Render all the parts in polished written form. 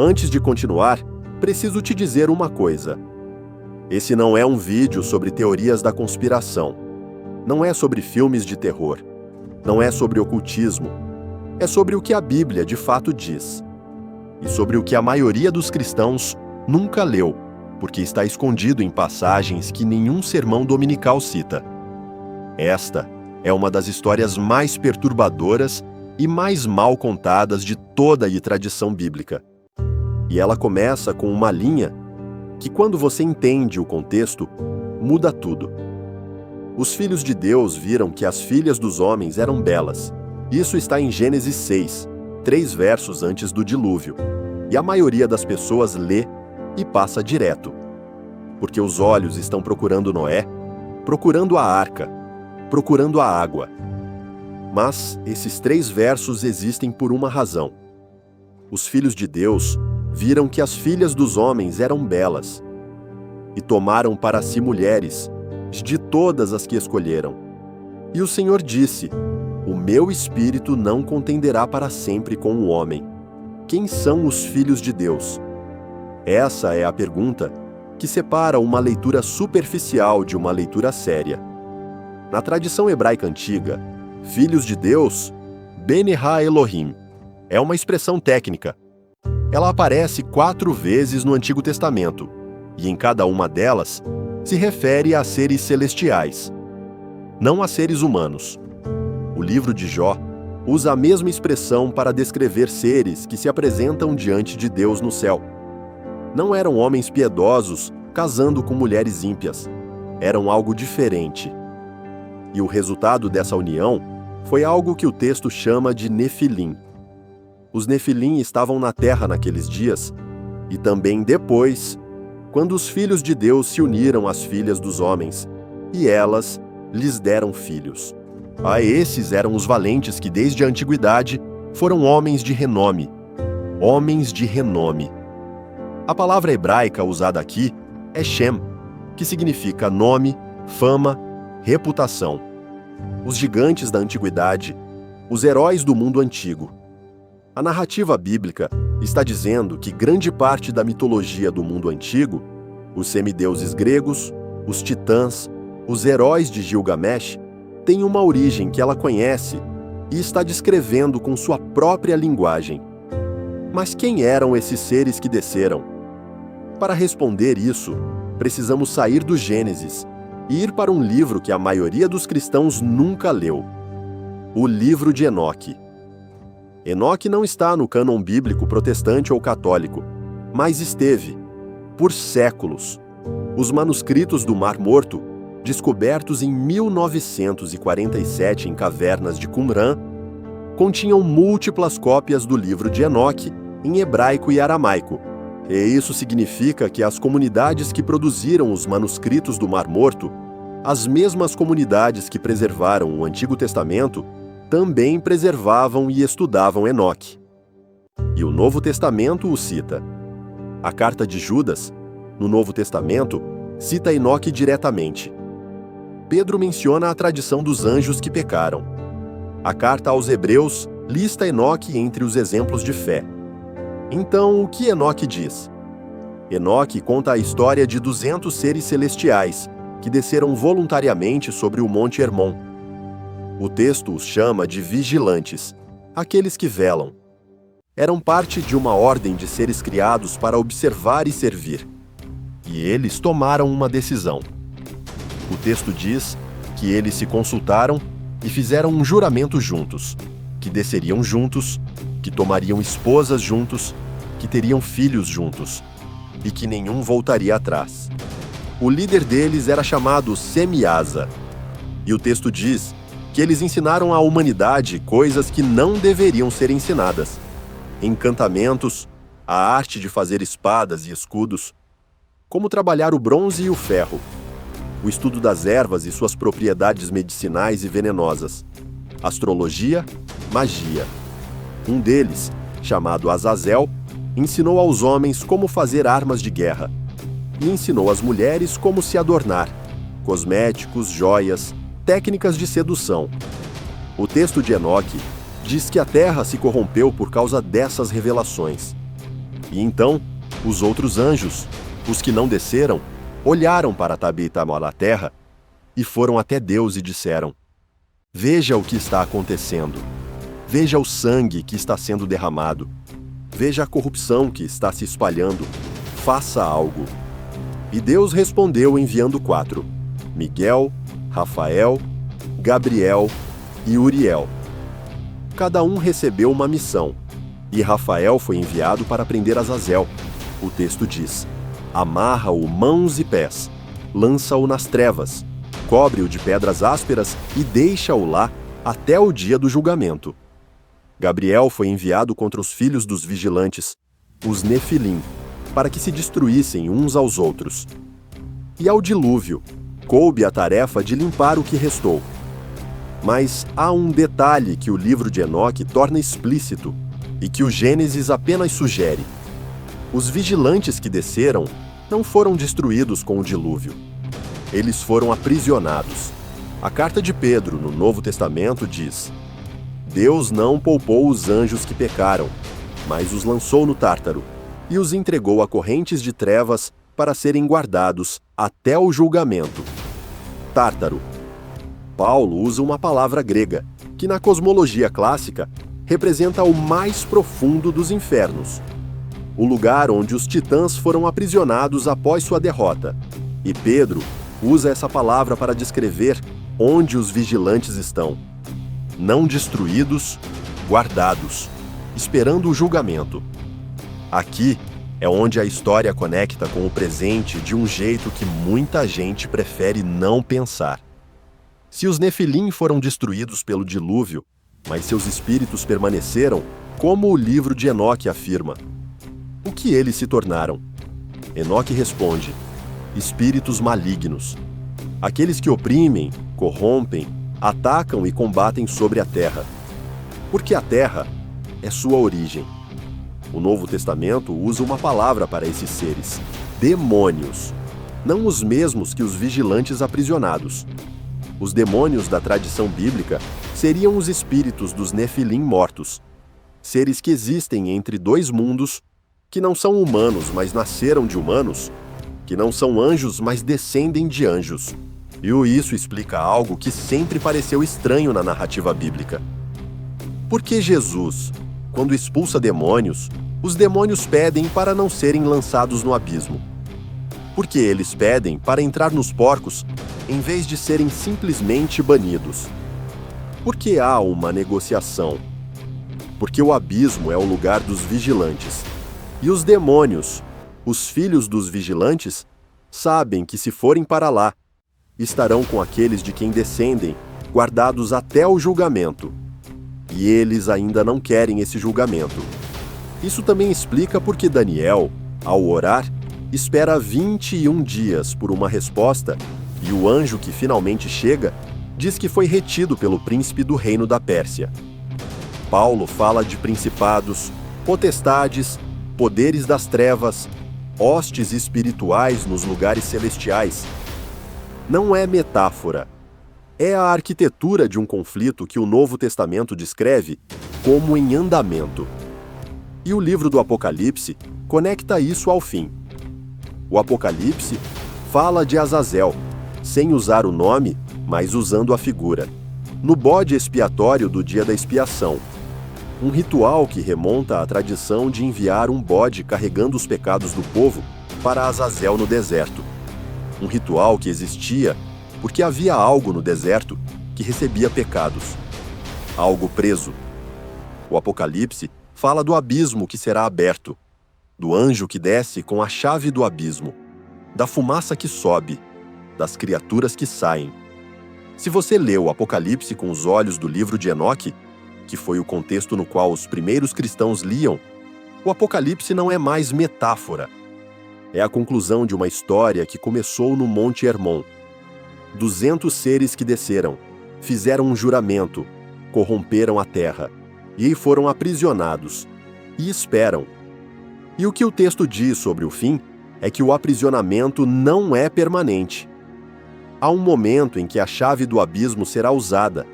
Antes de continuar, preciso te dizer uma coisa. Esse não é um vídeo sobre teorias da conspiração. Não é sobre filmes de terror. Não é sobre ocultismo. É sobre o que a Bíblia de fato diz. E sobre o que a maioria dos cristãos nunca leu, porque está escondido em passagens que nenhum sermão dominical cita. Esta é uma das histórias mais perturbadoras e mais mal contadas de toda a tradição bíblica. E ela começa com uma linha que, quando você entende o contexto, muda tudo. Os filhos de Deus viram que as filhas dos homens eram belas. Isso está em Gênesis 6, 3 versos antes do dilúvio. E a maioria das pessoas lê e passa direto. Porque os olhos estão procurando Noé, procurando a arca, procurando a água. Mas esses 3 versos existem por uma razão. Os filhos de Deus viram que as filhas dos homens eram belas e tomaram para si mulheres de todas as que escolheram. E o Senhor disse: O meu espírito não contenderá para sempre com o homem. Quem são os filhos de Deus? Essa é a pergunta que separa uma leitura superficial de uma leitura séria. Na tradição hebraica antiga, filhos de Deus, Bene Ha-Elohim, é uma expressão técnica. Ela aparece 4 vezes no Antigo Testamento, e em cada uma delas se refere a seres celestiais, não a seres humanos. O livro de Jó usa a mesma expressão para descrever seres que se apresentam diante de Deus no céu. Não eram homens piedosos casando com mulheres ímpias. Eram algo diferente. E o resultado dessa união foi algo que o texto chama de Nefilim. Os Nefilim estavam na terra naqueles dias, e também depois, quando os filhos de Deus se uniram às filhas dos homens, e elas lhes deram filhos. A esses eram os valentes que desde a antiguidade foram homens de renome. Homens de renome. A palavra hebraica usada aqui é Shem, que significa nome, fama, reputação. Os gigantes da antiguidade, os heróis do mundo antigo. A narrativa bíblica está dizendo que grande parte da mitologia do mundo antigo, os semideuses gregos, os titãs, os heróis de Gilgamesh, tem uma origem que ela conhece e está descrevendo com sua própria linguagem. Mas quem eram esses seres que desceram? Para responder isso, precisamos sair do Gênesis e ir para um livro que a maioria dos cristãos nunca leu: o livro de Enoque. Enoque não está no cânon bíblico protestante ou católico, mas esteve, por séculos. Os manuscritos do Mar Morto, descobertos em 1947 em cavernas de Qumran, continham múltiplas cópias do livro de Enoque em hebraico e aramaico. E isso significa que as comunidades que produziram os manuscritos do Mar Morto, as mesmas comunidades que preservaram o Antigo Testamento, também preservavam e estudavam Enoque. E o Novo Testamento o cita. A carta de Judas, no Novo Testamento, cita Enoque diretamente. Pedro menciona a tradição dos anjos que pecaram. A carta aos Hebreus lista Enoque entre os exemplos de fé. Então, o que Enoque diz? Enoque conta a história de 200 seres celestiais que desceram voluntariamente sobre o Monte Hermon. O texto os chama de vigilantes, aqueles que velam. Eram parte de uma ordem de seres criados para observar e servir. E eles tomaram uma decisão. O texto diz que eles se consultaram e fizeram um juramento juntos, que desceriam juntos, que tomariam esposas juntos, que teriam filhos juntos, e que nenhum voltaria atrás. O líder deles era chamado Semiasa, e o texto diz que eles ensinaram à humanidade coisas que não deveriam ser ensinadas: encantamentos, a arte de fazer espadas e escudos, como trabalhar o bronze e o ferro, o estudo das ervas e suas propriedades medicinais e venenosas, astrologia, magia. Um deles, chamado Azazel, ensinou aos homens como fazer armas de guerra e ensinou às mulheres como se adornar, cosméticos, joias, técnicas de sedução. O texto de Enoque diz que a terra se corrompeu por causa dessas revelações. E então, os outros anjos, os que não desceram, olharam para Tabita à terra e foram até Deus e disseram: Veja o que está acontecendo. Veja o sangue que está sendo derramado. Veja a corrupção que está se espalhando. Faça algo. E Deus respondeu enviando 4: Miguel, Rafael, Gabriel e Uriel. Cada um recebeu uma missão, e Rafael foi enviado para prender Azazel. O texto diz: Amarra-o mãos e pés, lança-o nas trevas, cobre-o de pedras ásperas e deixa-o lá até o dia do julgamento. Gabriel foi enviado contra os filhos dos vigilantes, os Nefilim, para que se destruíssem uns aos outros. E ao dilúvio, coube a tarefa de limpar o que restou. Mas há um detalhe que o livro de Enoque torna explícito e que o Gênesis apenas sugere. Os vigilantes que desceram não foram destruídos com o dilúvio. Eles foram aprisionados. A carta de Pedro, no Novo Testamento, diz: Deus não poupou os anjos que pecaram, mas os lançou no Tártaro e os entregou a correntes de trevas para serem guardados até o julgamento. Tártaro. Paulo usa uma palavra grega, que na cosmologia clássica representa o mais profundo dos infernos, o lugar onde os titãs foram aprisionados após sua derrota. E Pedro usa essa palavra para descrever onde os vigilantes estão. Não destruídos, guardados, esperando o julgamento. Aqui é onde a história conecta com o presente de um jeito que muita gente prefere não pensar. Se os Nefilim foram destruídos pelo dilúvio, mas seus espíritos permaneceram, como o livro de Enoque afirma. O que eles se tornaram? Enoque responde: espíritos malignos. Aqueles que oprimem, corrompem, atacam e combatem sobre a terra. Porque a terra é sua origem. O Novo Testamento usa uma palavra para esses seres: demônios. Não os mesmos que os vigilantes aprisionados. Os demônios da tradição bíblica seriam os espíritos dos Nefilim mortos, seres que existem entre dois mundos, que não são humanos, mas nasceram de humanos, que não são anjos, mas descendem de anjos. E isso explica algo que sempre pareceu estranho na narrativa bíblica. Por que Jesus, quando expulsa demônios, os demônios pedem para não serem lançados no abismo? Porque eles pedem para entrar nos porcos, em vez de serem simplesmente banidos? Porque há uma negociação. Porque o abismo é o lugar dos vigilantes. E os demônios, os filhos dos vigilantes, sabem que se forem para lá, estarão com aqueles de quem descendem, guardados até o julgamento. E eles ainda não querem esse julgamento. Isso também explica porque Daniel, ao orar, espera 21 dias por uma resposta, e o anjo que finalmente chega diz que foi retido pelo príncipe do reino da Pérsia. Paulo fala de principados, potestades, poderes das trevas, hostes espirituais nos lugares celestiais. Não é metáfora. É a arquitetura de um conflito que o Novo Testamento descreve como em andamento. E o livro do Apocalipse conecta isso ao fim. O Apocalipse fala de Azazel, sem usar o nome, mas usando a figura, no bode expiatório do dia da expiação. Um ritual que remonta à tradição de enviar um bode carregando os pecados do povo para Azazel no deserto. Um ritual que existia porque havia algo no deserto que recebia pecados. Algo preso. O Apocalipse fala do abismo que será aberto, do anjo que desce com a chave do abismo, da fumaça que sobe, das criaturas que saem. Se você lê o Apocalipse com os olhos do livro de Enoque, que foi o contexto no qual os primeiros cristãos liam, o Apocalipse não é mais metáfora. É a conclusão de uma história que começou no Monte Hermon. 200 seres que desceram, fizeram um juramento, corromperam a terra, e foram aprisionados, e esperam. E o que o texto diz sobre o fim é que o aprisionamento não é permanente. Há um momento em que a chave do abismo será usada.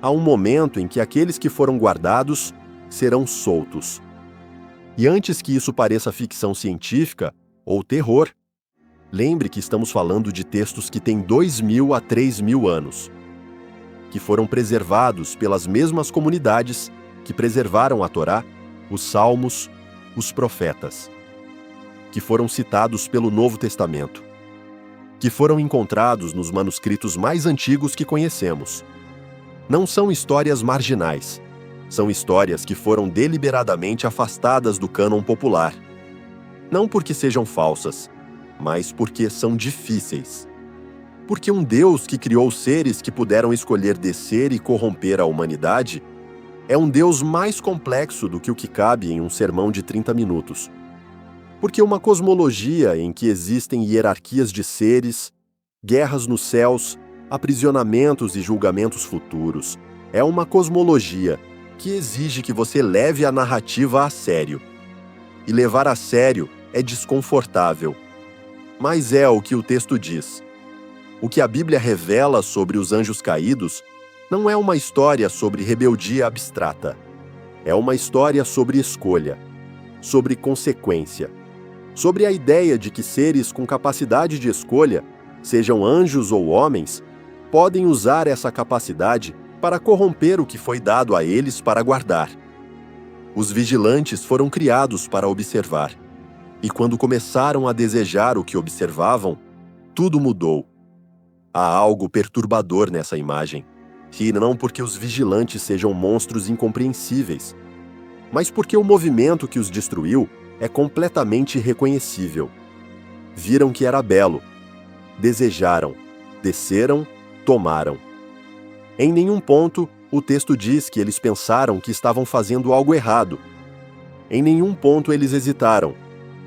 Há um momento em que aqueles que foram guardados serão soltos. E antes que isso pareça ficção científica ou terror, lembre que estamos falando de textos que têm 2.000 a 3.000 anos, que foram preservados pelas mesmas comunidades que preservaram a Torá, os Salmos, os profetas, que foram citados pelo Novo Testamento, que foram encontrados nos manuscritos mais antigos que conhecemos. Não são histórias marginais, são histórias que foram deliberadamente afastadas do cânon popular. Não porque sejam falsas, mas porque são difíceis. Porque um Deus que criou seres que puderam escolher descer e corromper a humanidade é um Deus mais complexo do que o que cabe em um sermão de 30 minutos. Porque uma cosmologia em que existem hierarquias de seres, guerras nos céus, aprisionamentos e julgamentos futuros, é uma cosmologia que exige que você leve a narrativa a sério. E levar a sério é desconfortável. Mas é o que o texto diz. O que a Bíblia revela sobre os anjos caídos não é uma história sobre rebeldia abstrata. É uma história sobre escolha, sobre consequência, sobre a ideia de que seres com capacidade de escolha, sejam anjos ou homens, podem usar essa capacidade para corromper o que foi dado a eles para guardar. Os vigilantes foram criados para observar, e quando começaram a desejar o que observavam, tudo mudou. Há algo perturbador nessa imagem, e não porque os vigilantes sejam monstros incompreensíveis, mas porque o movimento que os destruiu é completamente irreconhecível. Viram que era belo, desejaram, desceram, tomaram. Em nenhum ponto, o texto diz que eles pensaram que estavam fazendo algo errado. Em nenhum ponto eles hesitaram,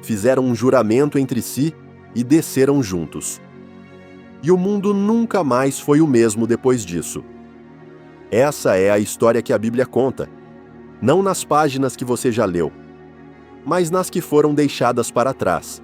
fizeram um juramento entre si e desceram juntos. E o mundo nunca mais foi o mesmo depois disso. Essa é a história que a Bíblia conta, não nas páginas que você já leu, mas nas que foram deixadas para trás.